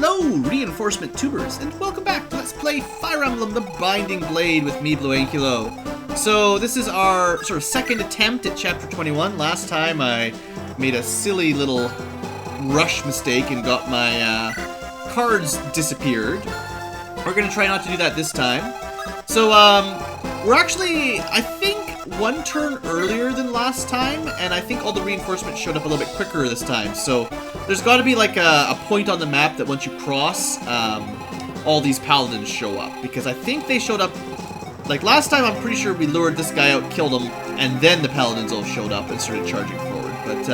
Hello, reinforcement tubers, and welcome back to Let's Play Fire Emblem The Binding Blade with me, Blue Ankylo. So this is our sort of second attempt at Chapter 21. Last time I made a silly little rush mistake and got my cards disappeared. We're going to try not to do that this time. So we're actually, I think, one turn earlier than last time, and I think all the reinforcements showed up a little bit quicker this time. So there's got to be like a point on the map that once you cross, all these paladins show up. Because I think they showed up, like last time I'm pretty sure we lured this guy out, killed him, and then the paladins all showed up and started charging forward. But,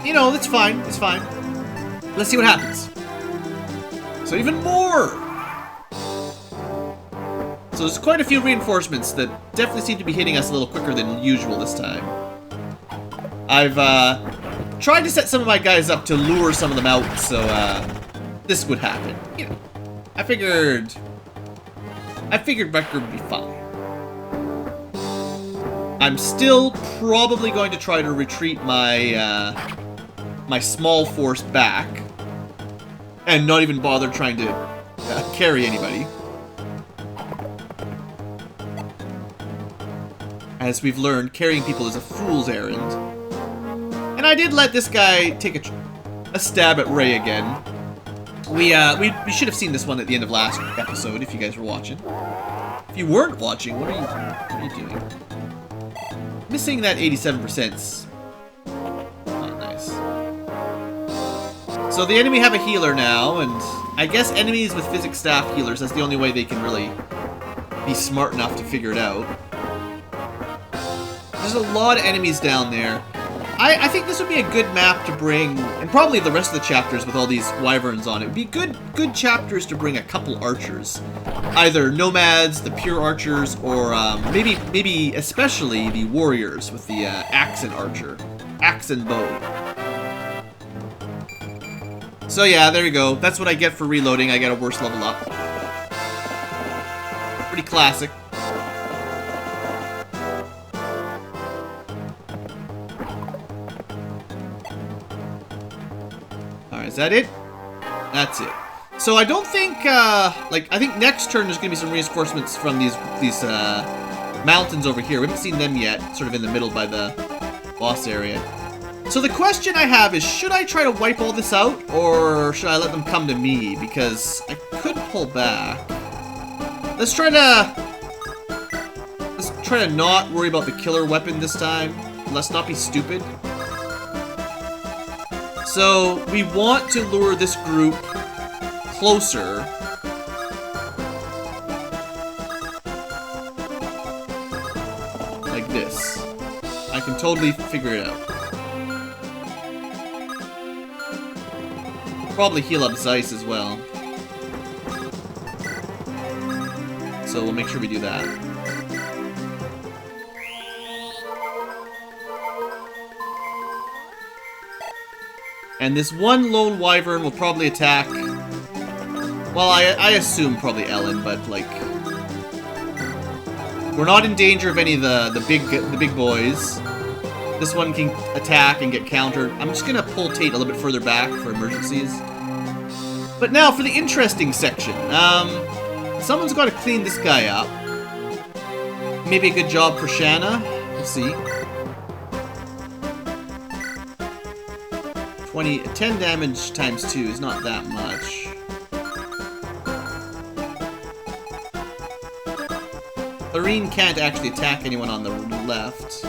you know, it's fine, it's fine. Let's see what happens. So even more! So there's quite a few reinforcements that definitely seem to be hitting us a little quicker than usual this time. I've tried to set some of my guys up to lure some of them out, so this would happen. You know, I figured record would be fine. I'm still probably going to try to retreat my my small force back and not even bother trying to carry anybody. As we've learned, carrying people is a fool's errand. And I did let this guy take a stab at Ray again. We should have seen this one at the end of last episode, if you guys were watching. If you weren't watching, what are you doing? Missing that 87%'s not nice. So the enemy have a healer now, and I guess enemies with physics staff healers, that's the only way they can really be smart enough to figure it out. There's a lot of enemies down there. I think this would be a good map to bring, and probably the rest of the chapters with all these wyverns on it. Would be good chapters to bring a couple archers. Either nomads, the pure archers, or maybe especially the warriors with the axe and bow. So yeah, there you go. That's what I get for reloading. I get a worse level up. Pretty classic. Is that it? That's it. So I don't think, I think next turn there's going to be some reinforcements from these mountains over here. We haven't seen them yet, sort of in the middle by the boss area. So the question I have is, should I try to wipe all this out, or should I let them come to me? Because I could pull back. Let's try to not worry about the killer weapon this time. Let's not be stupid. So, we want to lure this group closer. Like this. I can totally figure it out. Probably heal up Zeiss as well. So we'll make sure we do that. And this one lone wyvern will probably attack. Well, I assume probably Ellen, but like, we're not in danger of any of the big boys. This one can attack and get countered. I'm just gonna pull Tate a little bit further back for emergencies. But now for the interesting section. Someone's got to clean this guy up. Maybe a good job for Shanna. We'll see. 10 damage times 2 is not that much. Lorene can't actually attack anyone on the left.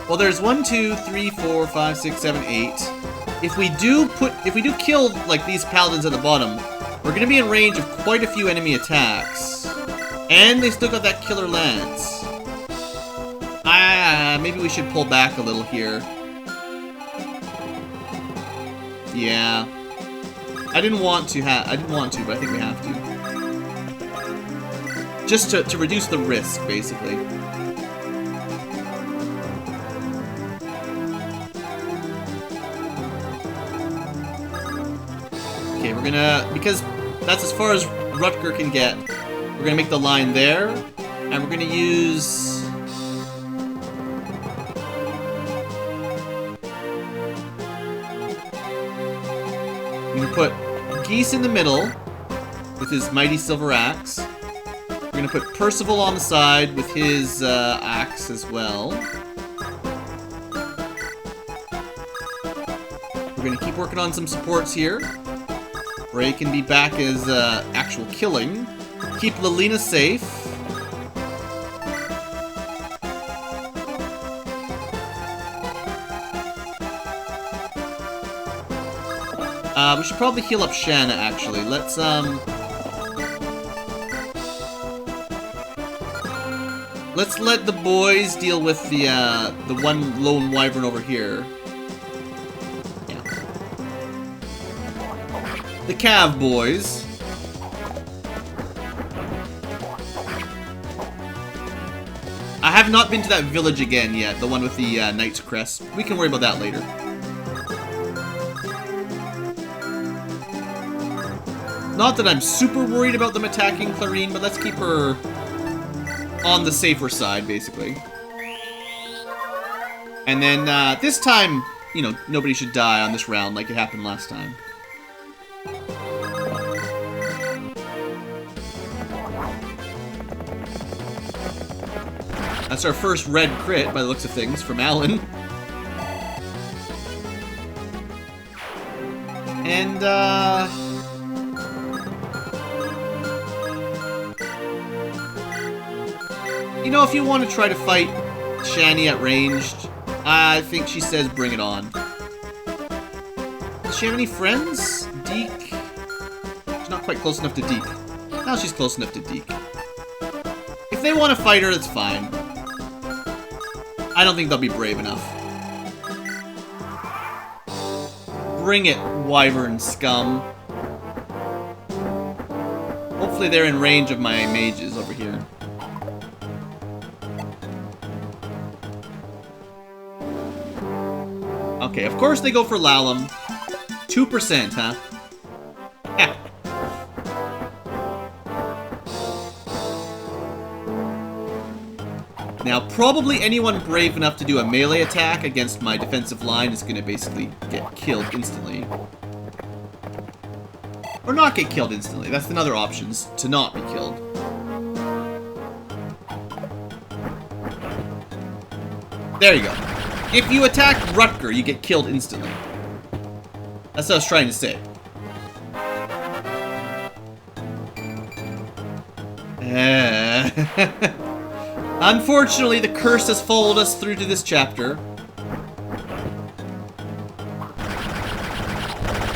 Well, there's 1, 2, 3, 4, 5, 6, 7, 8. If we do kill like these paladins at the bottom, we're gonna be in range of quite a few enemy attacks. And they still got that killer lance. Maybe we should pull back a little here. Yeah. I didn't want to, but I think we have to. Just to reduce the risk, basically. Okay, we're gonna, because that's as far as Rutger can get, we're gonna make the line there, and we're gonna use I'm gonna put Geese in the middle with his mighty silver axe. We're gonna put Percival on the side with his axe as well. We're gonna keep working on some supports here. Ray can be back as actual killing. Keep Lilina safe. We should probably heal up Shanna, actually. Let's let the boys deal with the one lone wyvern over here. Yeah. The Cav boys. I have not been to that village again yet, the one with the Knight's Crest. We can worry about that later. Not that I'm super worried about them attacking Clarine, but let's keep her on the safer side, basically. And then, this time, you know, nobody should die on this round like it happened last time. That's our first red crit, by the looks of things, from Alan. And, you know, if you want to try to fight Shani at ranged, I think she says bring it on. Does she have any friends? Deke? She's not quite close enough to Deke. Now she's close enough to Deke. If they want to fight her, that's fine. I don't think they'll be brave enough. Bring it, Wyvern scum. Hopefully they're in range of my mages over here. Okay, of course they go for Lalum. 2%, huh? Yeah. Now, probably anyone brave enough to do a melee attack against my defensive line is going to basically get killed instantly. Or not get killed instantly. That's another option, is to not be killed. There you go. If you attack Rutger, you get killed instantly. That's what I was trying to say. Unfortunately, the curse has followed us through to this chapter.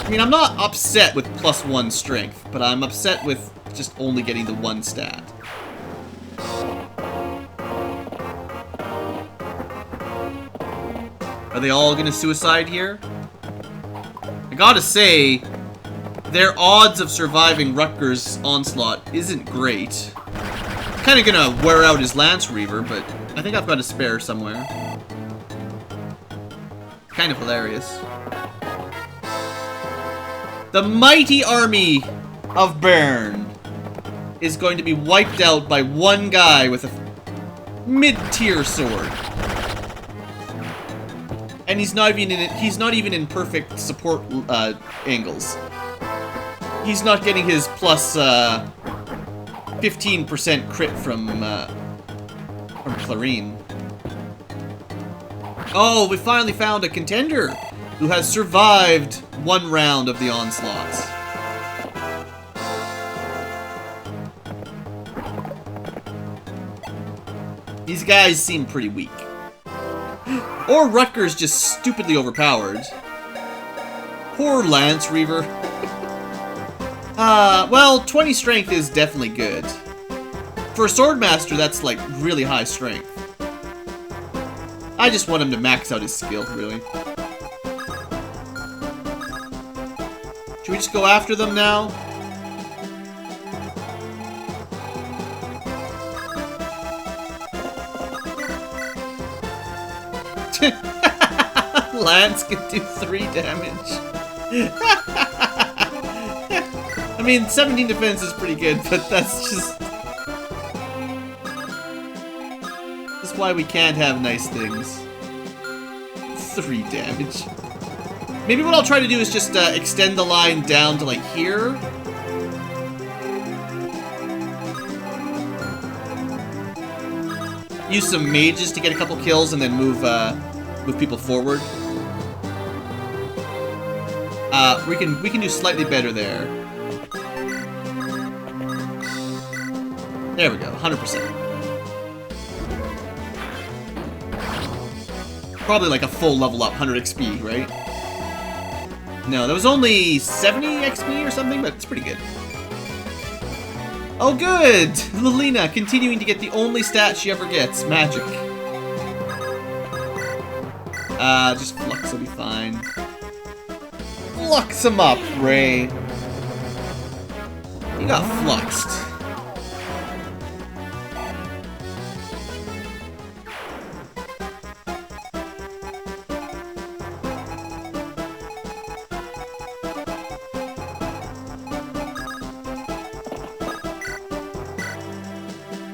I mean, I'm not upset with +1 strength, but I'm upset with just only getting the 1 stat. Are they all gonna suicide here? I gotta say, their odds of surviving Rutger's onslaught isn't great. I'm kinda gonna wear out his Lance Reaver, but I think I've got a spare somewhere. Kind of hilarious. The mighty army of Bern is going to be wiped out by one guy with a mid-tier sword. And he's not even in perfect support angles. He's not getting his plus 15% crit from Clarine. Oh, we finally found a contender who has survived 1 round of the onslaughts. These guys seem pretty weak. Or Rutger's just stupidly overpowered. Poor Lance Reaver. Well, 20 strength is definitely good. For a Swordmaster, that's like really high strength. I just want him to max out his skill, really. Should we just go after them now? Lance can do 3 damage. I mean, 17 defense is pretty good, but that's just... That's why we can't have nice things. 3 damage. Maybe what I'll try to do is just extend the line down to like here. Use some mages to get a couple kills and then move people forward. We can do slightly better there. There we go, 100%. Probably like a full level up, 100 XP, right? No, that was only 70 XP or something, but it's pretty good. Oh good! Lilina continuing to get the only stat she ever gets, magic. Just Flux will be fine. Flux him up, Ray. You got fluxed.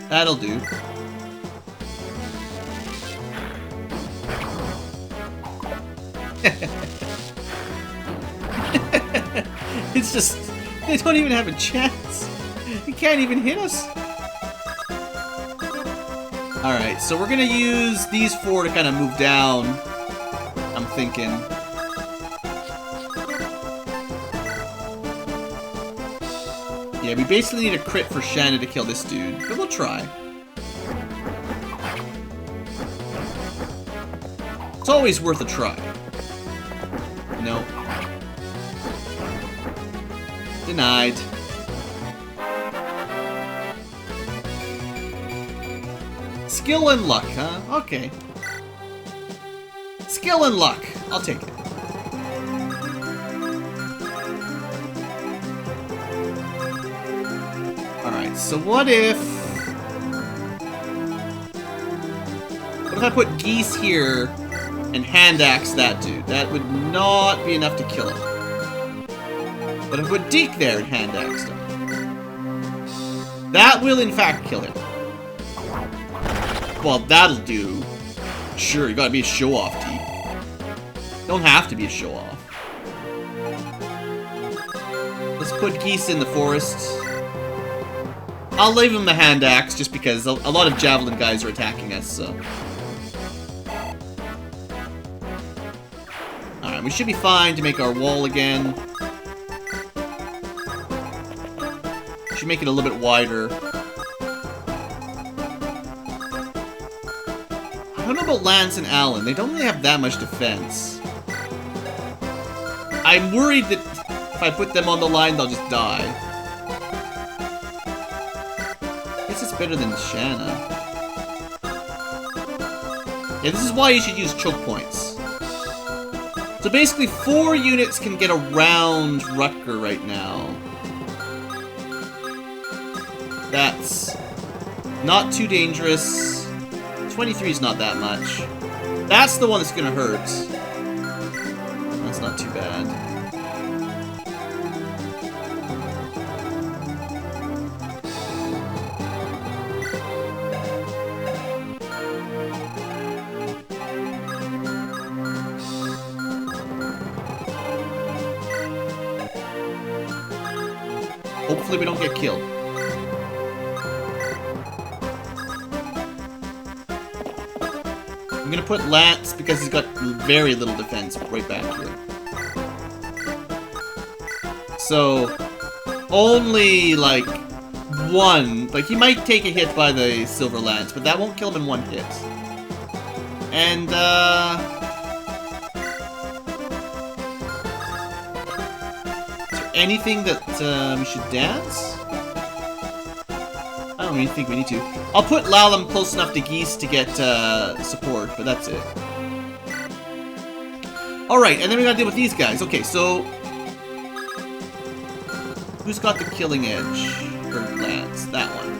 That'll do. It's just, they don't even have a chance. They can't even hit us. Alright, so we're gonna use these four to kind of move down, I'm thinking. Yeah, we basically need a crit for Shanna to kill this dude, but we'll try. It's always worth a try. Nope. Denied. Skill and luck, huh? Okay. Skill and luck. I'll take it. Alright, so what if I put Geese here and hand axe that dude? That would not be enough to kill him. But if I put Deke there and hand axed him, that will in fact kill him. Well, that'll do. Sure, you gotta be a show-off, Deke. Don't have to be a show-off. Let's put Geese in the forest. I'll leave him the hand axe just because a lot of javelin guys are attacking us, so. Alright, we should be fine to make our wall again. Should make it a little bit wider. I don't know about Lance and Alan. They don't really have that much defense. I'm worried that if I put them on the line, they'll just die. I guess it's better than Shanna. Yeah, this is why you should use choke points. So basically, 4 units can get around Rutger right now. That's not too dangerous. 23 is not that much. That's the one that's gonna hurt. That's not too bad. Hopefully we don't get killed. I'm gonna put Lance because he's got very little defense right back here. So, only like one, like he might take a hit by the Silver Lance, but that won't kill him in one hit. And, is there anything that we should dance? I don't really think we need to. I'll put Lalum close enough to Geese to get support, but that's it. Alright, and then we gotta deal with these guys. Okay, so who's got the killing edge? Or Lance? That one.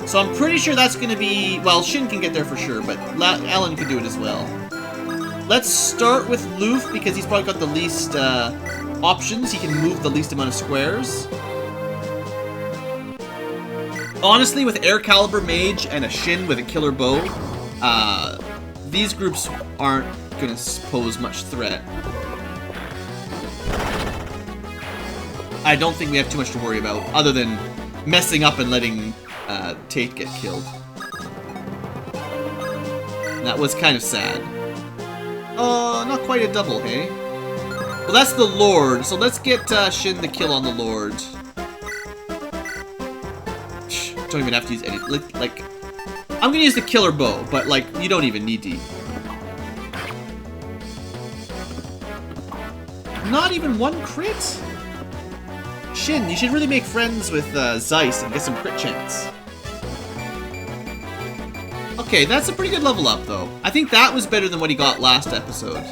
So I'm pretty sure that's gonna be... Well, Shin can get there for sure, but Alan can do it as well. Let's start with Loof, because he's probably got the least options. He can move the least amount of squares. Honestly, with Air Caliber Mage and a Shin with a killer bow, these groups aren't gonna pose much threat. I don't think we have too much to worry about, other than messing up and letting Tate get killed. That was kind of sad. Oh, not quite a double, hey? Well, that's the Lord, so let's get Shin the kill on the Lord. Don't even have to use any, like, I'm gonna use the killer bow, but like, you don't even need to. Not even one crit? Shin, you should really make friends with Zeiss and get some crit chance. Okay, that's a pretty good level up, though. I think that was better than what he got last episode.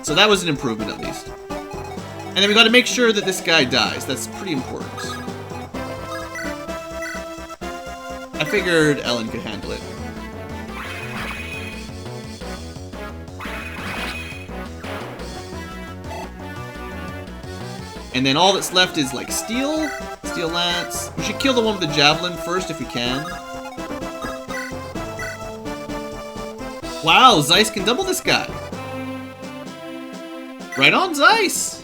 So that was an improvement, at least. And then we gotta make sure that this guy dies. That's pretty important. I figured Ellen could handle it. And then all that's left is, like, Steel Lance. We should kill the one with the Javelin first if we can. Wow, Zeiss can double this guy. Right on, Zeiss!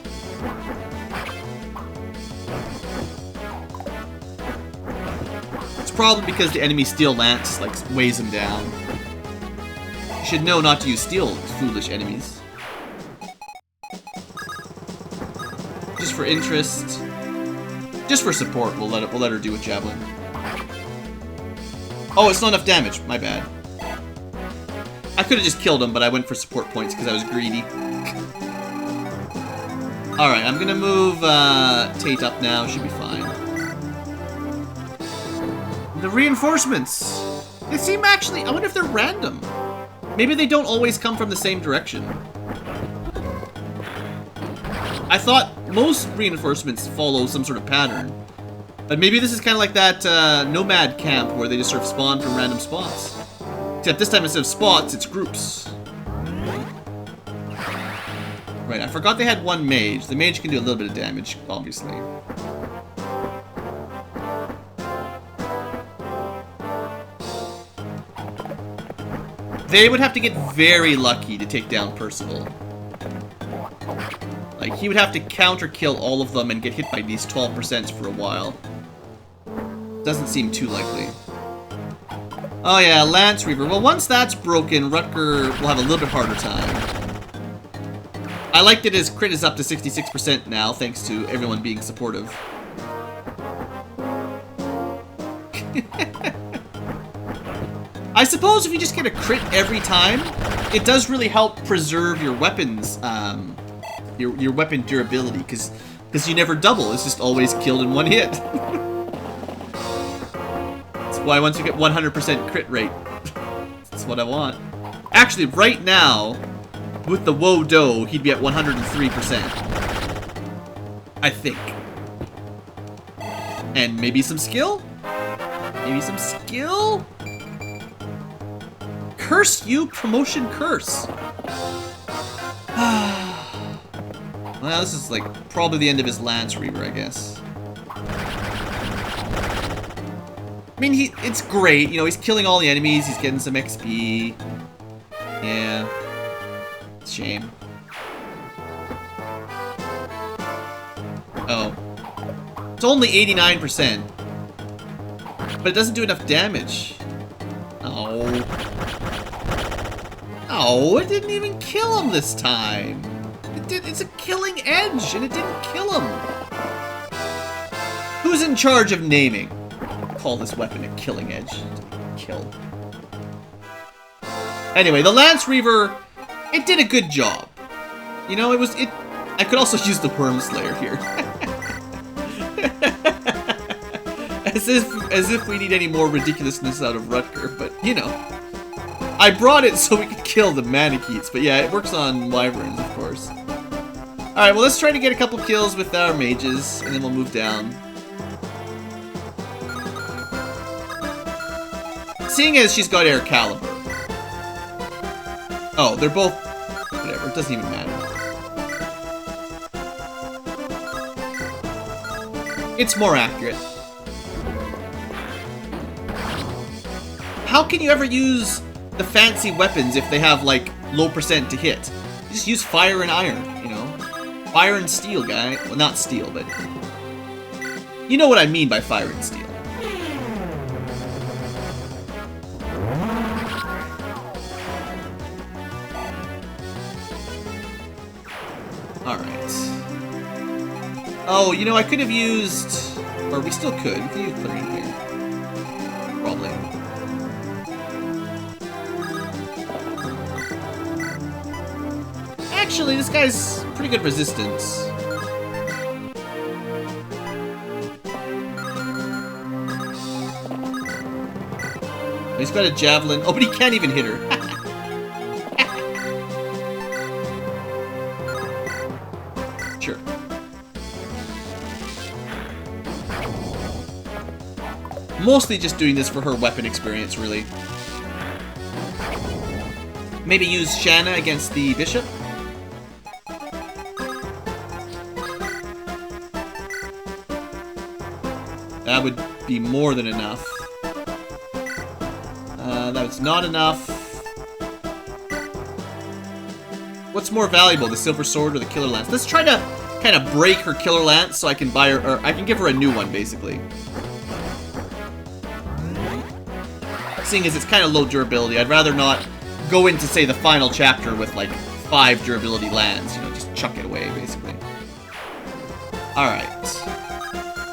It's probably because the enemy Steel Lance, like, weighs him down. You should know not to use steel, foolish enemies. Just for interest. Just for support, we'll let her do with Javelin. Oh, it's not enough damage. My bad. I could have just killed him, but I went for support points because I was greedy. Alright, I'm gonna move Tate up now. Should be fine. The reinforcements! They seem actually... I wonder if they're random. Maybe they don't always come from the same direction. I thought most reinforcements follow some sort of pattern. But maybe this is kind of like that nomad camp where they just sort of spawn from random spots. Except this time instead of spots, it's groups. Right, I forgot they had one mage. The mage can do a little bit of damage, obviously. They would have to get very lucky to take down Percival. Like, he would have to counter-kill all of them and get hit by these 12% for a while. Doesn't seem too likely. Oh yeah, Lance Reaver. Well, once that's broken, Rutger will have a little bit harder time. I like that his crit is up to 66% now, thanks to everyone being supportive. I suppose if you just get a crit every time, it does really help preserve your weapons, your weapon durability, because you never double. It's just always killed in one hit. Why once you get 100% crit rate. That's what I want. Actually, right now, with the Woe-Do, he'd be at 103%. I think. And maybe some skill? Maybe some skill? Curse you, promotion curse. Well, this is like probably the end of his Lance Reaver, I guess. I mean, it's great, you know, he's killing all the enemies, he's getting some XP. Yeah. It's a shame. Oh. It's only 89%. But it doesn't do enough damage. Oh. Oh, it didn't even kill him this time. It's a killing edge, and it didn't kill him. Who's in charge of naming? Call this weapon a killing edge. Kill. Anyway, the Lance Reaver, it did a good job. You know, I could also use the Worm Slayer here. as if we need any more ridiculousness out of Rutger, but you know. I brought it so we could kill the Manicheets, but yeah, it works on Wyverns, of course. Alright, well let's try to get a couple kills with our mages, and then we'll move down. Seeing as she's got Air Caliber. Oh, they're both... whatever, it doesn't even matter. It's more accurate. How can you ever use the fancy weapons if they have, like, low percent to hit. You just use fire and iron, you know? Fire and steel, guy. Well, not steel, but... You know what I mean by fire and steel. Alright. Oh, you know, I could have used... Or we still could. We could use clearing here. Probably. Actually, this guy's pretty good resistance. He's got a javelin. Oh, but he can't even hit her. Sure. Mostly just doing this for her weapon experience, really. Maybe use Shanna against the bishop? That would be more than enough. That's not enough. What's more valuable, the silver sword or the killer lance? Let's try to kind of break her killer lance so I can buy her, or I can give her a new one, basically. Seeing as it's kind of low durability, I'd rather not go into, say, the final chapter with, like, 5 durability lands. You know, just chuck it away, basically. Alright.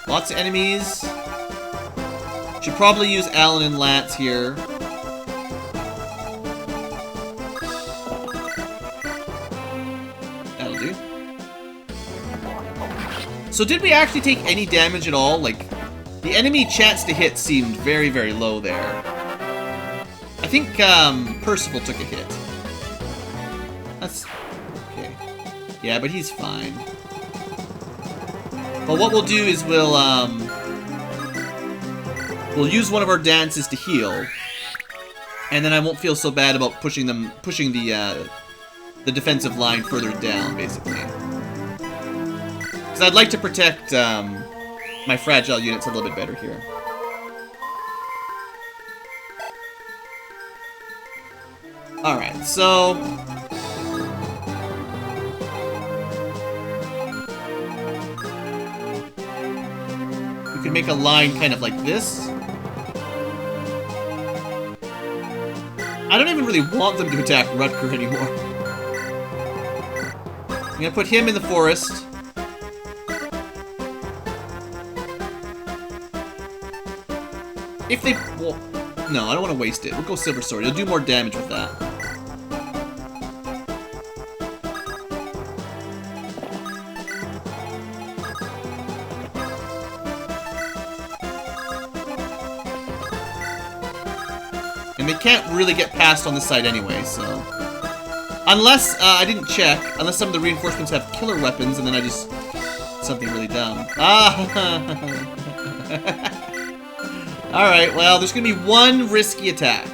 Lots of enemies. Should probably use Alan and Lance here. That'll do. So did we actually take any damage at all? Like, the enemy chance to hit seemed very, very low there. I think Percival took a hit. That's okay. Yeah, but he's fine. But what we'll do is we'll use one of our dances to heal, and then I won't feel so bad about pushing the defensive line further down, basically. Because I'd like to protect my fragile units a little bit better here. Alright, so... we could make a line kind of like this. I don't even really want them to attack Rutger anymore. I'm gonna put him in the forest. If they... well, no, I don't want to waste it. We'll go Silver Sword. It'll do more damage with that. And they can't really get past on this side anyway, so... unless, I didn't check, unless some of the reinforcements have killer weapons, and then I just... something really dumb. Ah! Alright, well, there's gonna be one risky attack.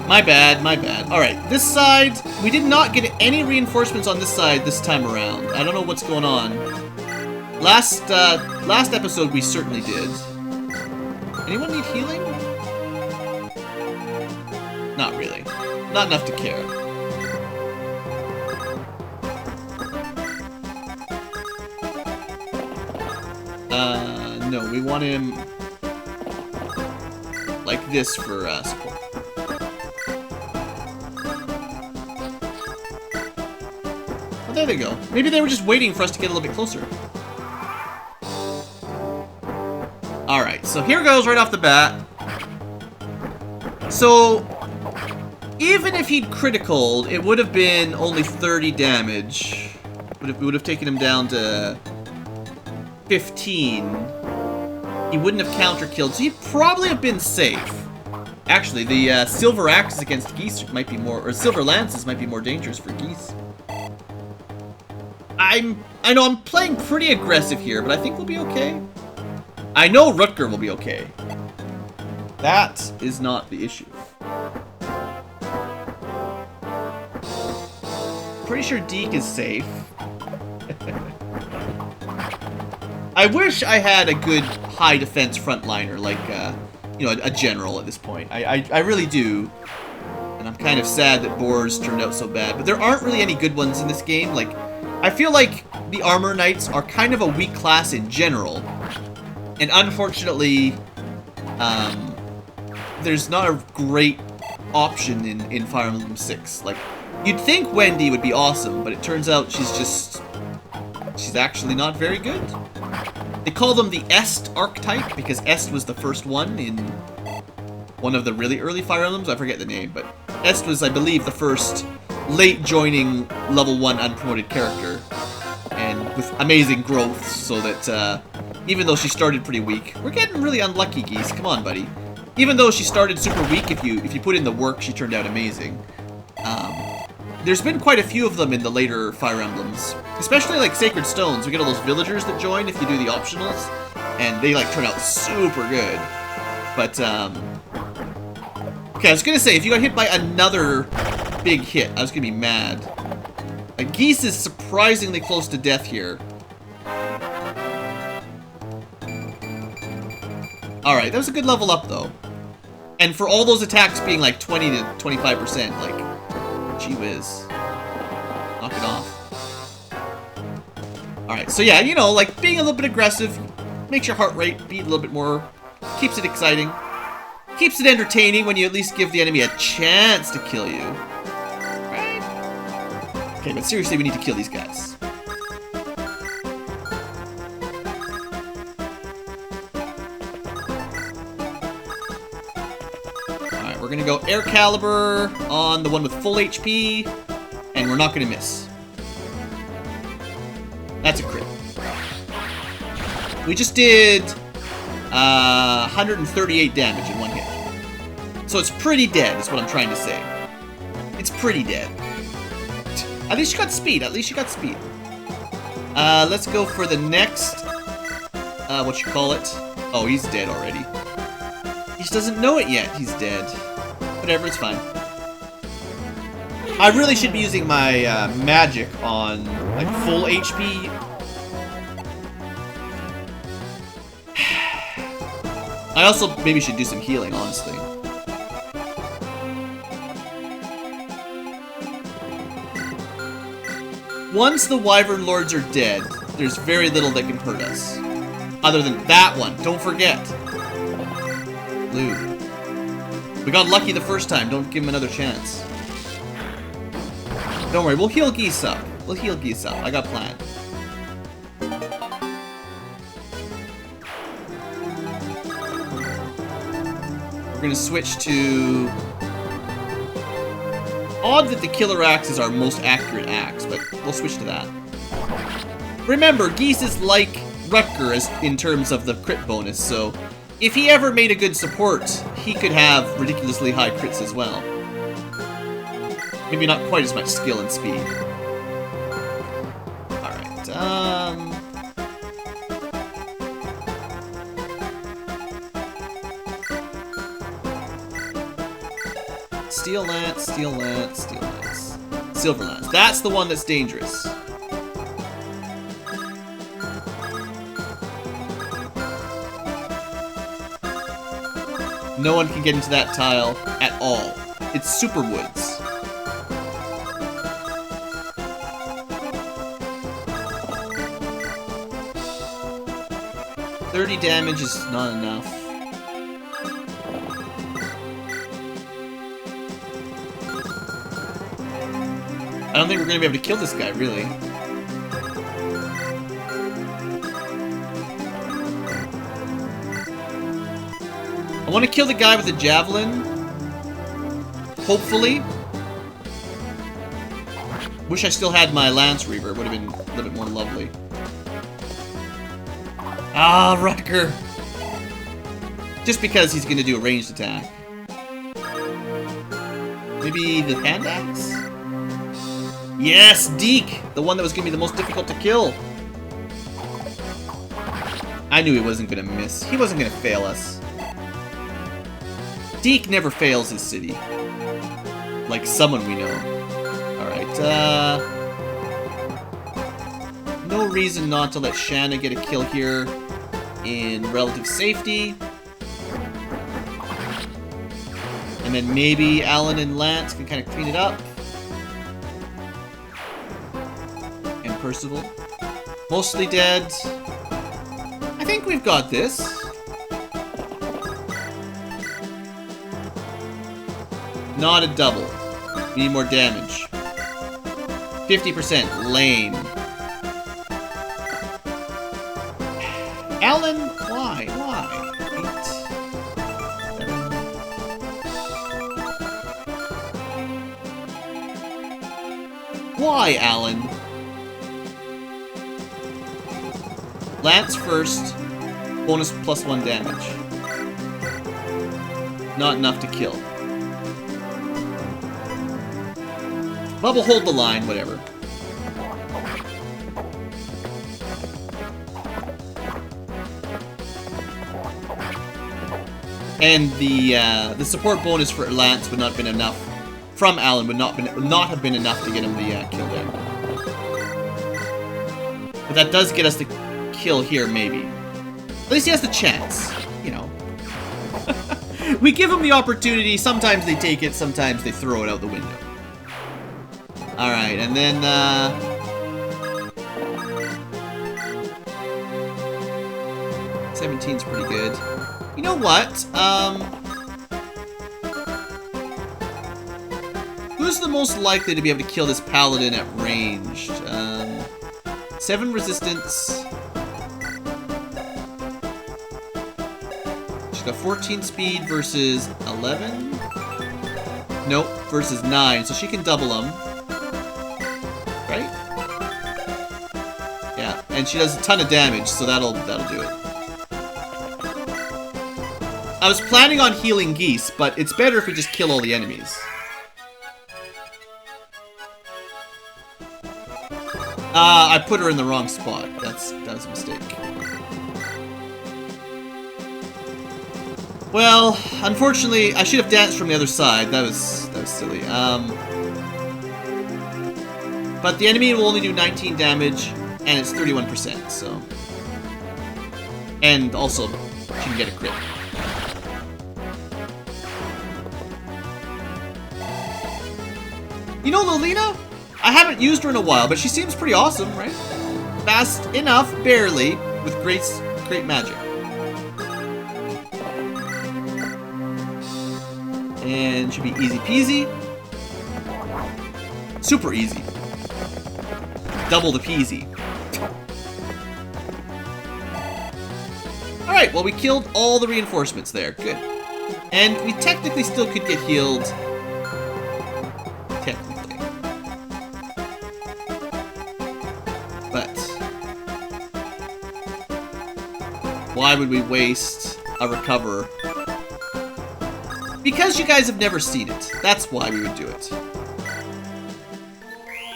My bad, my bad. Alright, this side, we did not get any reinforcements on this side this time around. I don't know what's going on. Last episode we certainly did. Anyone need healing? Not really. Not enough to care. No, we want him like this for support. Oh, there they go. Maybe they were just waiting for us to get a little bit closer. Alright, so here goes right off the bat. So... even if he'd criticaled, it would have been only 30 damage. It would have taken him down to 15. He wouldn't have counter-killed, so he'd probably have been safe. Actually, the silver axes against geese might be more, or silver lances might be more dangerous for geese. I know I'm playing pretty aggressive here, but I think we'll be okay. I know Rutger will be okay. That is not the issue. Pretty sure Deke is safe. I wish I had a good high defense frontliner, like, you know, a general at this point. I really do. And I'm kind of sad that Boars turned out so bad. But there aren't really any good ones in this game. Like, I feel like the Armor Knights are kind of a weak class in general. And unfortunately, there's not a great option in Fire Emblem 6. Like, you'd think Wendy would be awesome, but it turns out she's actually not very good. They call them the Est archetype, because Est was the first one in one of the really early Fire Emblems. I forget the name, but Est was, I believe, the first late joining level 1 unpromoted character. And with amazing growth, so that even though she started pretty weak, we're getting really unlucky, Geese. Come on, buddy. Even though she started super weak, if you put in the work, she turned out amazing. There's been quite a few of them in the later Fire Emblems, especially like Sacred Stones. We get all those villagers that join if you do the optionals, and they like turn out super good. But okay, I was gonna say, if you got hit by another big hit, I was gonna be mad. Like, Geese is surprisingly close to death here. Alright, that was a good level up though. And for all those attacks being like 20 to 25%, like, gee whiz. Knock it off. Alright, so yeah, you know, like, being a little bit aggressive makes your heart rate beat a little bit more, keeps it exciting, keeps it entertaining when you at least give the enemy a chance to kill you. Right? Okay, but seriously, we need to kill these guys. Alright, we're gonna go Air Caliber on the one with full HP, and we're not gonna miss. That's a crit. We just did 138 damage in one hit. So it's pretty dead, is what I'm trying to say. It's pretty dead. At least you got speed. At least you got speed. Let's go for the next... what you call it? Oh, he's dead already. He just doesn't know it yet. He's dead. Whatever, it's fine. I really should be using my magic on like full HP. I also maybe should do some healing, honestly. Once the Wyvern Lords are dead, there's very little that can hurt us. Other than that one, don't forget. Blue. We got lucky the first time, don't give him another chance. Don't worry, we'll heal Geese up. We'll heal Geese up, I got a plan. We're gonna switch to... Odd that the Killer Axe is our most accurate axe, but we'll switch to that. Remember, Geese is like Rutger in terms of the crit bonus, so if he ever made a good support, he could have ridiculously high crits as well. Maybe not quite as much skill and speed. Alright, Steel Lance, Steel Lance, Steel Lance. Silver Lance. That's the one that's dangerous. No one can get into that tile at all. It's Super Woods. $30 damage is not enough. I don't think we're gonna be able to kill this guy, really. I want to kill the guy with the javelin. Hopefully. Wish I still had my Lance Reaver. Would have been a little bit more lovely. Ah, Rutger. Just because he's gonna do a ranged attack. Maybe the hand axe? Yes, Deke! The one that was gonna be the most difficult to kill. I knew he wasn't gonna miss. He wasn't gonna fail us. Deke never fails his city. Like someone we know. Alright, no reason not to let Shanna get a kill here in relative safety. And then maybe Alan and Lance can kind of clean it up. And Percival. Mostly dead. I think we've got this. Not a double. We need more damage. 50%. Lame. Alan, why? Why? 8, 7. Why, Alan? Lance first. Bonus +1 damage. Not enough to kill. Bubble, hold the line, whatever. And the support bonus for Lance would not have been enough. From Alan would not have been enough to get him the kill there. But that does get us the kill here, maybe. At least he has the chance, you know. We give him the opportunity. Sometimes they take it, sometimes they throw it out the window. Alright, and then, 17's pretty good. You know what? Who's the most likely to be able to kill this paladin at ranged? 7 resistance. She's got 14 speed versus 11? Nope, versus 9, so she can double them. Right? Yeah, and she does a ton of damage, so that'll do it. I was planning on healing Geese, but it's better if we just kill all the enemies. I put her in the wrong spot. That was a mistake. Well, unfortunately, I should have danced from the other side. That was silly. But the enemy will only do 19 damage, and it's 31%, so... And also, she can get a crit. You know Lolina? I haven't used her in a while, but she seems pretty awesome, right? Fast enough, barely, with great magic. And should be easy peasy. Super easy. Double the peasy. Alright, well we killed all the reinforcements there. Good. And we technically still could get healed. Technically. But why would we waste a recover? Because you guys have never seen it. That's why we would do it.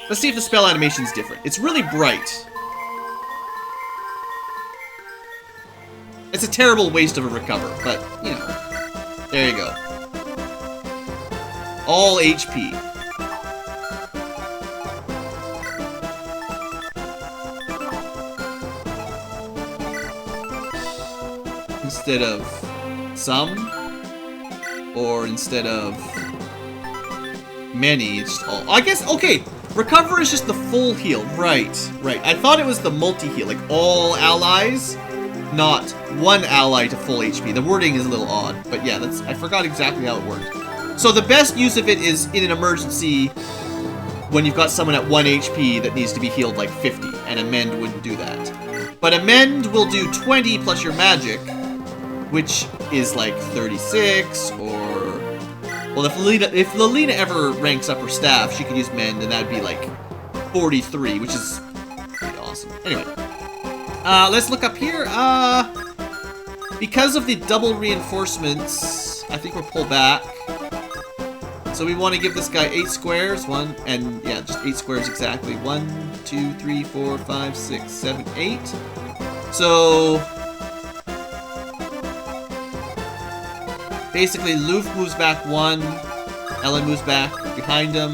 Let's see if the spell animation is different. It's really bright. It's a terrible waste of a recover, but, you know. There you go. All HP. Instead of some, or instead of many, it's just all. I guess, okay, recover is just the full heal. Right. I thought it was the multi-heal, like all allies, not one ally to full HP. The wording is a little odd, but yeah, I forgot exactly how it worked. So the best use of it is in an emergency when you've got someone at 1 HP that needs to be healed like 50, and Amend wouldn't do that. But Amend will do 20 plus your magic, which is like 36, or... Well, if Lolina ever ranks up her staff, she could use Mend, and that'd be like 43, which is pretty awesome. Anyway, let's look up here. Because of the double reinforcements, I think we're pulled back. So we want to give this guy 8 squares. And yeah, just 8 squares exactly. 1, 2, 3, 4, 5, 6, 7, 8. So... basically, Loof moves back 1, Ellen moves back behind him.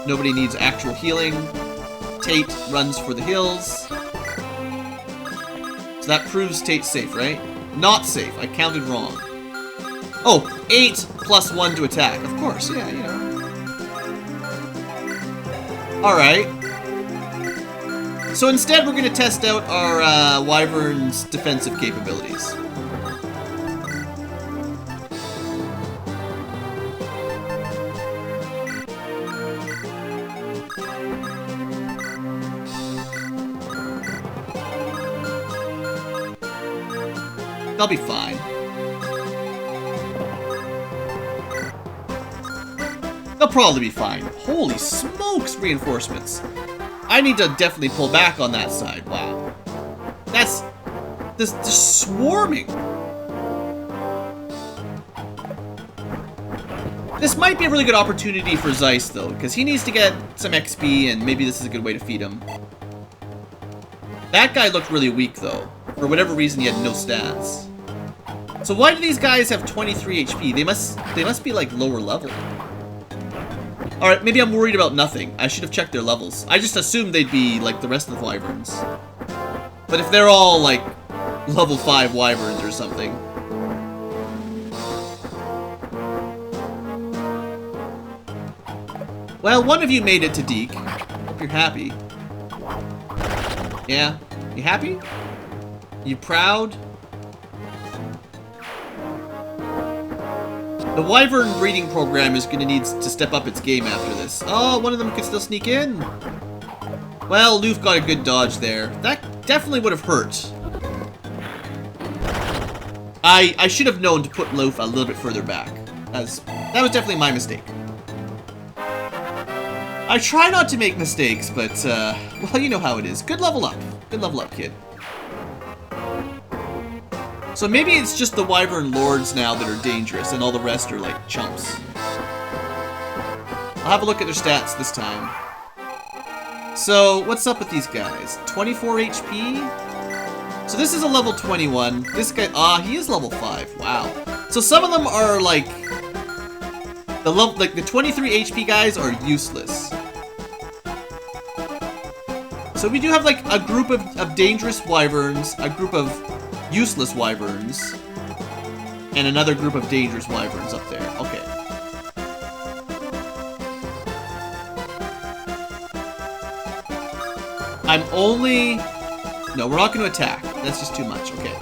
Nobody needs actual healing. Tate runs for the hills. So that proves Tate's safe, right? Not safe. I counted wrong. Oh, 8 plus 1 to attack. Of course, yeah, you know. Alright. So instead, we're going to test out our Wyvern's defensive capabilities. They'll be fine. They'll probably be fine. Holy smokes, reinforcements. I need to definitely pull back on that side. Wow. That's just swarming. This might be a really good opportunity for Zeiss, though, because he needs to get some XP, and maybe this is a good way to feed him. That guy looked really weak, though. For whatever reason, he had no stats. So why do these guys have 23 HP? They must be, like, lower level. Alright, maybe I'm worried about nothing. I should have checked their levels. I just assumed they'd be like the rest of the Wyverns. But if they're all like level 5 Wyverns or something. Well, one of you made it to Deke. Hope you're happy. Yeah? You happy? You proud? The Wyvern breeding program is going to need to step up its game after this. Oh, one of them could still sneak in. Well, Loof got a good dodge there. That definitely would have hurt. I should have known to put Loof a little bit further back. That was definitely my mistake. I try not to make mistakes, but, well, you know how it is. Good level up. Good level up, kid. So maybe it's just the Wyvern Lords now that are dangerous, and all the rest are like chumps. I'll have a look at their stats this time. So, what's up with these guys? 24 HP? So this is a level 21. This guy, he is level 5. Wow. So some of them are like the 23 HP guys are useless. So we do have like a group of dangerous Wyverns, a group of useless Wyverns, and another group of dangerous Wyverns up there. Okay. No, we're not going to attack. That's just too much. Okay.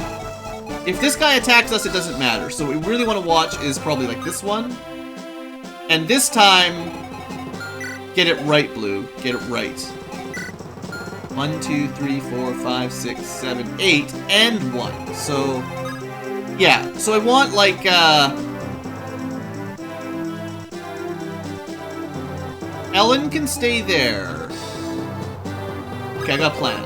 If this guy attacks us, it doesn't matter. So what we really want to watch is probably like this one. And this time, get it right, Blue. Get it right. 1, 2, 3, 4, 5, 6, 7, 8, and 1. So, yeah. So I want, like, Ellen can stay there. Okay, I got a plan.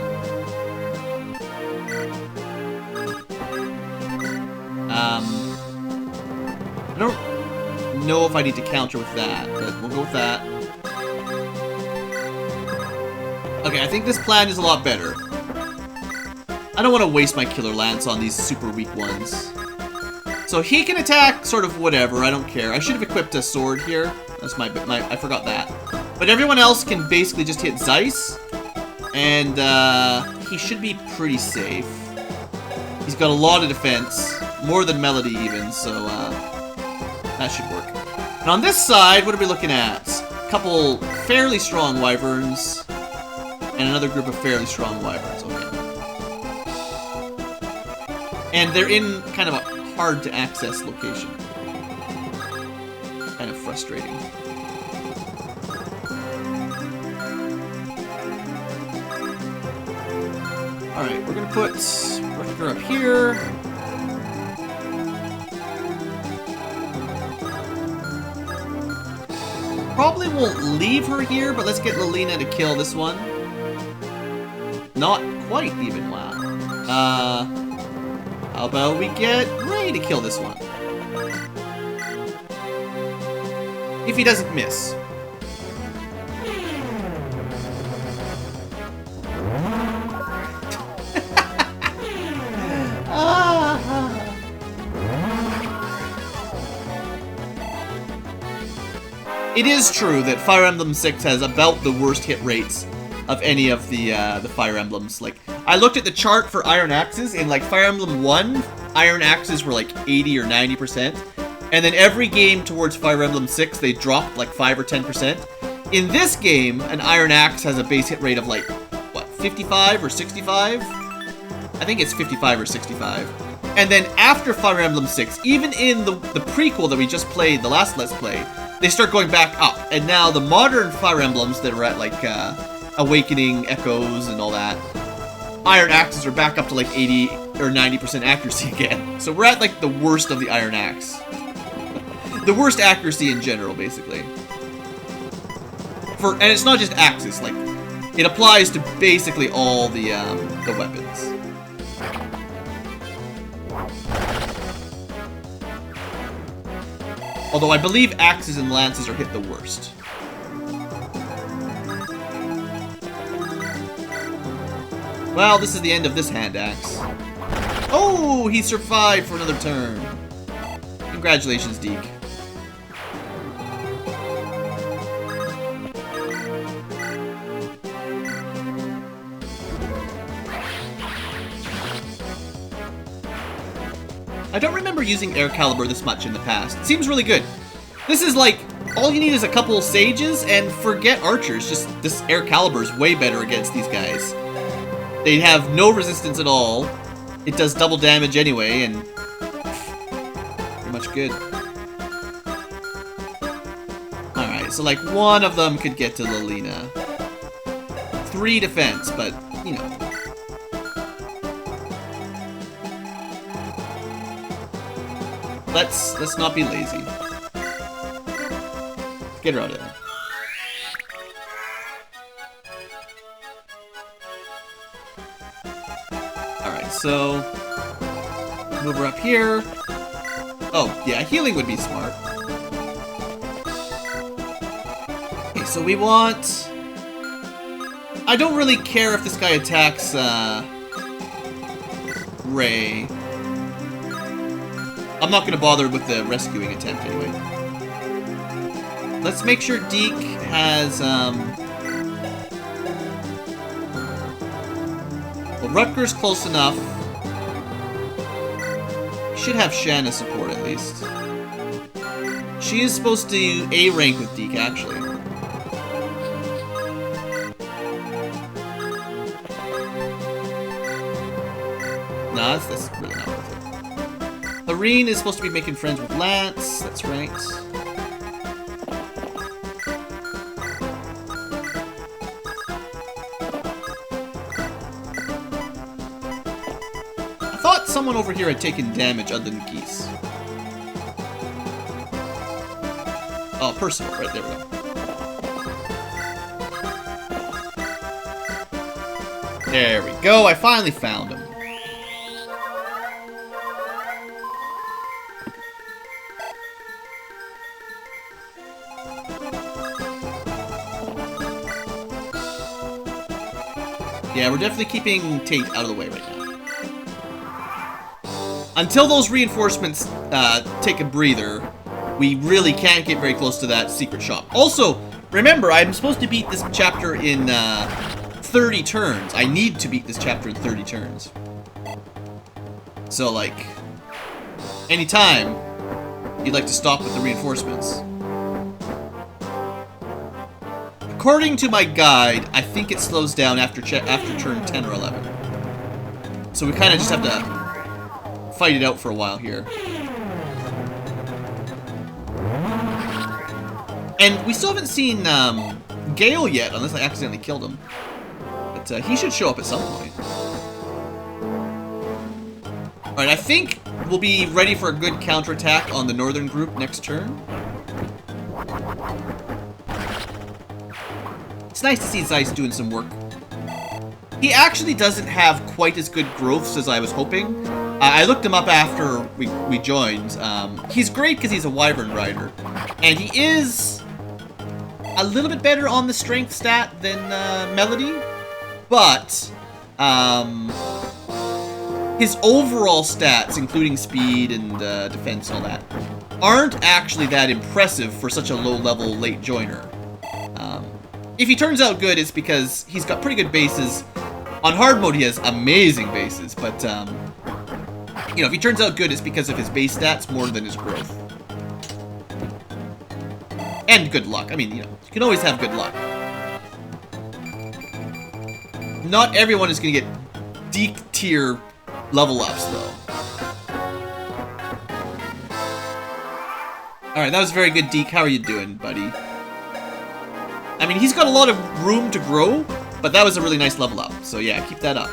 I don't know if I need to counter with that, but we'll go with that. Okay, I think this plan is a lot better. I don't want to waste my Killer Lance on these super weak ones. So he can attack sort of whatever, I don't care. I should have equipped a sword here. That's my I forgot that. But everyone else can basically just hit Zeiss. And he should be pretty safe. He's got a lot of defense. More than Melody even, so that should work. And on this side, what are we looking at? A couple fairly strong Wyverns. And another group of fairly strong Wyverns, okay. And they're in kind of a hard-to-access location. Kind of frustrating. Alright, we're gonna put Rutger up here. Probably won't leave her here, but let's get Lilina to kill this one. Not quite even, wow. How about we get Ray to kill this one? If he doesn't miss. It is true that Fire Emblem 6 has about the worst hit rates of any of the Fire Emblems. Like, I looked at the chart for Iron Axes. In, like, Fire Emblem 1, Iron Axes were, like, 80 or 90%. And then every game towards Fire Emblem 6, they dropped, like, 5 or 10%. In this game, an Iron Axe has a base hit rate of, like, what, 55 or 65? I think it's 55 or 65. And then after Fire Emblem 6, even in the prequel that we just played, the last Let's Play, they start going back up. And now the modern Fire Emblems that are at, like, Awakening, Echoes, and all that, Iron Axes are back up to, like, 80 or 90% accuracy again. So we're at, like, the worst of the Iron Axe. The worst accuracy in general, basically. And it's not just axes, like, it applies to basically all the weapons. Although I believe axes and lances are hit the worst. Well, this is the end of this hand axe. Oh, he survived for another turn. Congratulations, Deke. I don't remember using Air Caliber this much in the past. It seems really good. This is like, all you need is a couple sages and forget archers. Just, this Air Caliber is way better against these guys. They have no resistance at all. It does double damage anyway, and pretty much good. Alright, so like one of them could get to Lilina. 3 defense, but, you know. Let's not be lazy. Get her out of there. Alright, so move her up here. Oh, yeah, healing would be smart. Okay, so we want... I don't really care if this guy attacks, Ray. I'm not going to bother with the rescuing attempt anyway. Let's make sure Deke has, well, Rutger's close enough. Should have Shanna support at least. She is supposed to A rank with Deke, actually. No, that's really not worth it. Irene is supposed to be making friends with Lance. That's right. I thought someone over here had taken damage other than Geese. Oh, Percival. Right, there we go. There we go. I finally found him. Yeah, we're definitely keeping Tate out of the way right now. Until those reinforcements take a breather, we really can't get very close to that secret shop. Also, remember, I'm supposed to beat this chapter in 30 turns. I need to beat this chapter in 30 turns. So, like, anytime you'd like to stop with the reinforcements. According to my guide, I think it slows down after turn 10 or 11. So we kind of just have to fight it out for a while here. And we still haven't seen Gale yet, unless I accidentally killed him. But he should show up at some point. Alright, I think we'll be ready for a good counterattack on the northern group next turn. It's nice to see Zeiss doing some work. He actually doesn't have quite as good growths as I was hoping. I looked him up after we joined. He's great because he's a Wyvern rider. And he is a little bit better on the strength stat than Melody. But his overall stats, including speed and defense and all that, aren't actually that impressive for such a low-level late joiner. If he turns out good, it's because he's got pretty good bases. On hard mode, he has amazing bases, but, you know, if he turns out good, it's because of his base stats more than his growth. And good luck. I mean, you know, you can always have good luck. Not everyone is going to get Deke tier level ups, though. Alright, that was very good, Deke. How are you doing, buddy? I mean, he's got a lot of room to grow, but that was a really nice level up. So yeah, keep that up.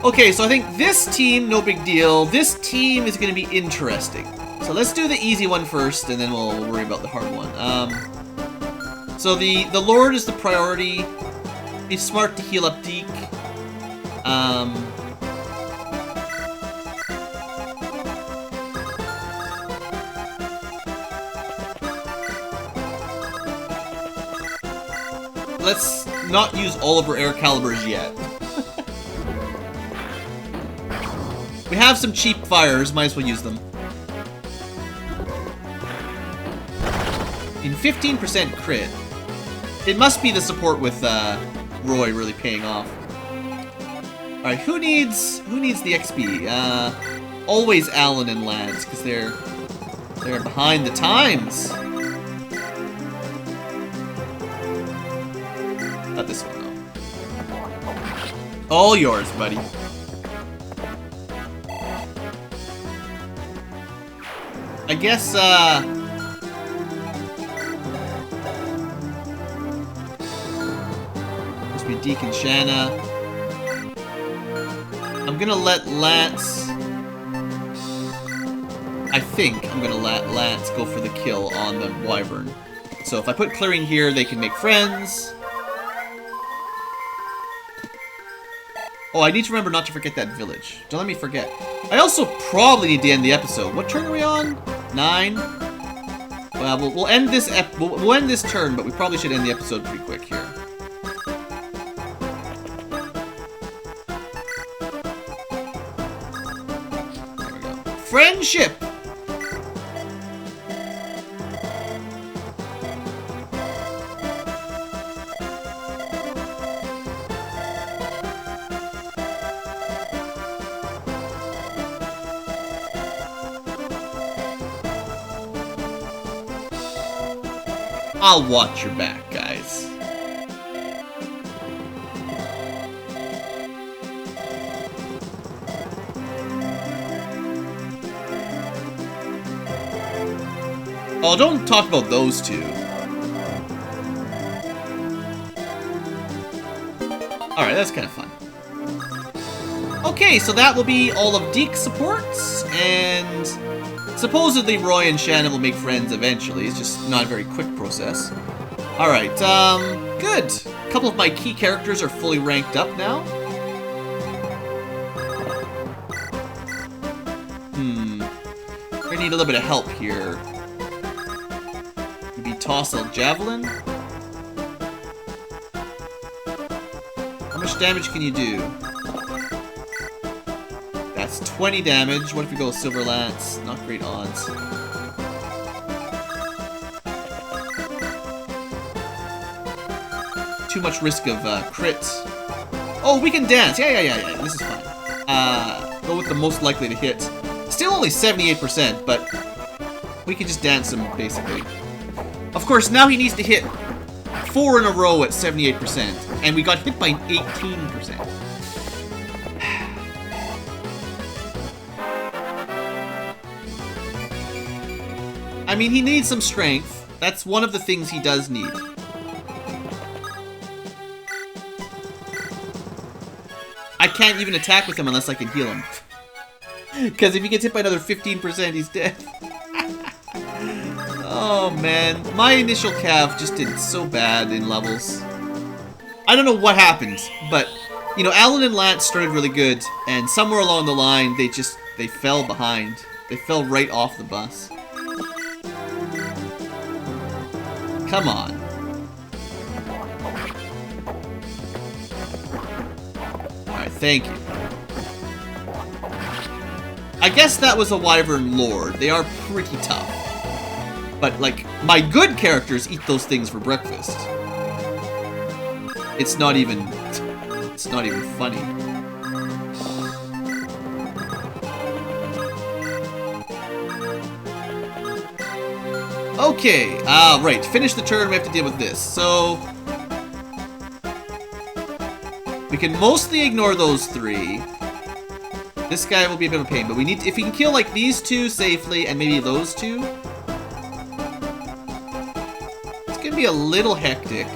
Okay, so I think this team, no big deal. This team is going to be interesting. So let's do the easy one first, and then we'll worry about the hard one. So the Lord is the priority. He's smart to heal up Deke. Let's not use all of our air calibers yet. We have some cheap fires, might as well use them. In 15% crit. It must be the support with Roy really paying off. Alright, who needs the XP? Always Alan and Lance, because they're behind the times. Not this one, though. All yours, buddy. I guess, must be Deke and Shanna. I'm gonna let Lance... I think I'm gonna let Lance go for the kill on the Wyvern. So if I put clearing here, they can make friends. Oh, I need to remember not to forget that village. Don't let me forget. I also probably need to end the episode. What turn are we on? 9? Well, we'll end this we'll end this turn, but we probably should end the episode pretty quick here. There we go. Friendship! I'll watch your back, guys. Oh, don't talk about those two. Alright, that's kind of fun. Okay, so that will be all of Deke's supports, and supposedly Roy and Shannon will make friends eventually. It's just not a very quick process. Alright, good. A couple of my key characters are fully ranked up now. I need a little bit of help here. Maybe toss a javelin? How much damage can you do? That's 20 damage. What if we go Silver Lance? Not great odds. Too much risk of crit. Oh, we can dance. Yeah. This is fine. Go with the most likely to hit. Still only 78%, but we can just dance him, basically. Of course, now he needs to hit 4 in a row at 78%, and we got hit by 18%. I mean, he needs some strength. That's one of the things he does need. I can't even attack with him unless I can heal him. Because if he gets hit by another 15%, he's dead. Oh, man. My initial cav just did so bad in levels. I don't know what happened, but, you know, Alan and Lance started really good, and somewhere along the line, they fell behind. They fell right off the bus. Come on. Alright, thank you. I guess that was a Wyvern Lord. They are pretty tough. But, like, my good characters eat those things for breakfast. it's not even funny. Okay, right, finish the turn, we have to deal with this. So we can mostly ignore those three. This guy will be a bit of a pain, but we need, if we can kill like these two safely and maybe those two, it's gonna be a little hectic.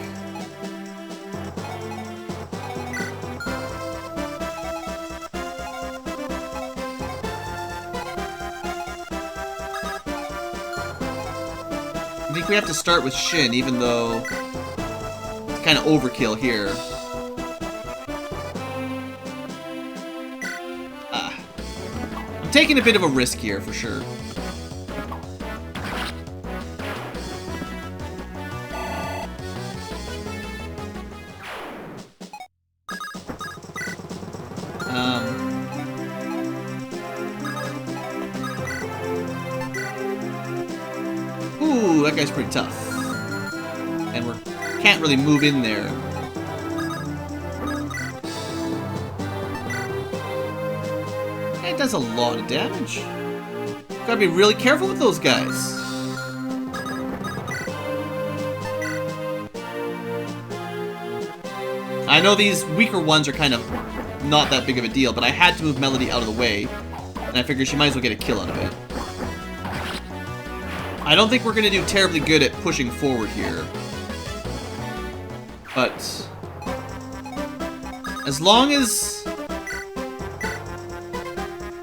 I think we have to start with Shin, even though it's kind of overkill here. I'm taking a bit of a risk here, for sure. Ooh, that guy's pretty tough. And we can't really move in there. It does a lot of damage. Gotta be really careful with those guys. I know these weaker ones are kind of not that big of a deal, but I had to move Melody out of the way, and I figured she might as well get a kill out of it. I don't think we're gonna do terribly good at pushing forward here. But as long as,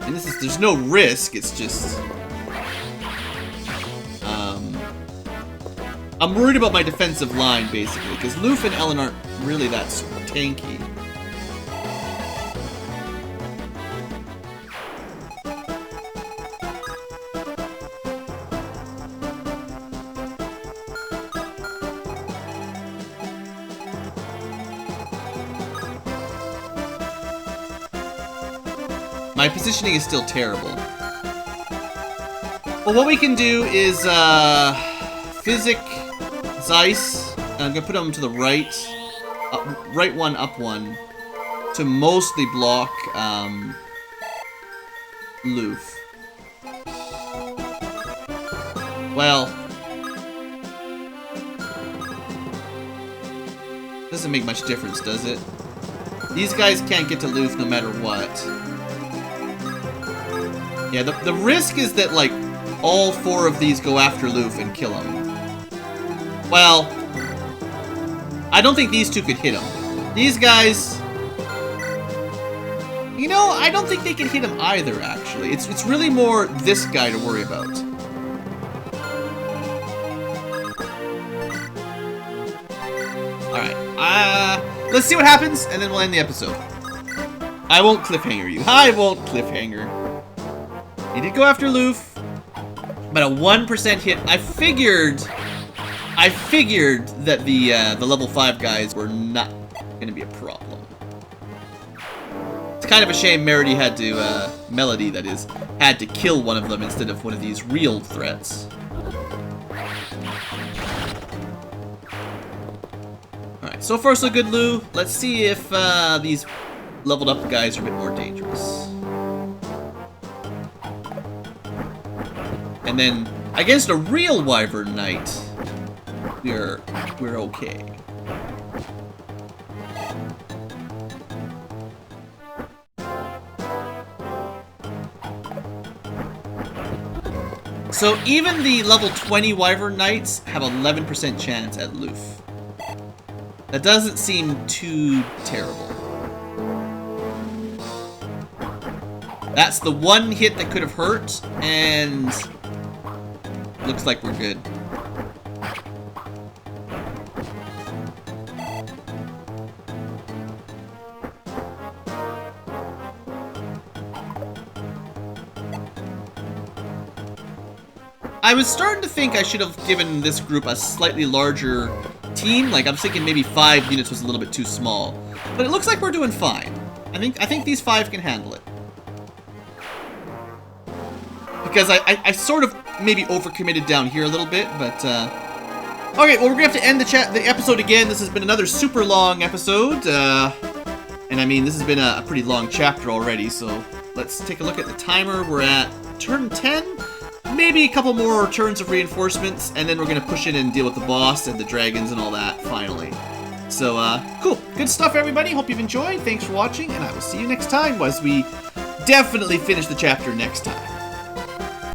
and this is, there's no risk, it's just I'm worried about my defensive line basically, because Loof and Ellen aren't really that tanky. My positioning is still terrible. Well, what we can do is Physic Zeiss, and I'm gonna put them to the right, right one, up one, to mostly block Loof. Well, doesn't make much difference, does it? These guys can't get to Loof no matter what. Yeah, the risk is that, like, all four of these go after Loof and kill him. Well, I don't think these two could hit him. These guys, you know, I don't think they can hit him either, actually. It's really more this guy to worry about. Alright, let's see what happens, and then we'll end the episode. I won't cliffhanger you. I won't cliffhanger. He did go after Loof, but a 1% hit. I figured that the level 5 guys were not going to be a problem. It's kind of a shame Melody had to kill one of them instead of one of these real threats. Alright, so far so good, Lou. Let's see if these leveled up guys are a bit more dangerous. And then, against a real Wyvern Knight, we're okay. So even the level 20 Wyvern Knights have 11% chance at Loof. That doesn't seem too terrible. That's the one hit that could have hurt, and looks like we're good. I was starting to think I should have given this group a slightly larger team. Like, I'm thinking maybe 5 units was a little bit too small. But it looks like we're doing fine. I think these 5 can handle it. Because I sort of maybe overcommitted down here a little bit, but Okay, well, we're gonna have to end the episode again. This has been another super long episode, and I mean, this has been a pretty long chapter already. So let's take a look at the timer. We're at turn 10. Maybe a couple more turns of reinforcements, and then we're gonna push in and deal with the boss and the dragons and all that finally. So, cool. Good stuff, everybody. Hope you've enjoyed. Thanks for watching, and I will see you next time as we definitely finish the chapter next time.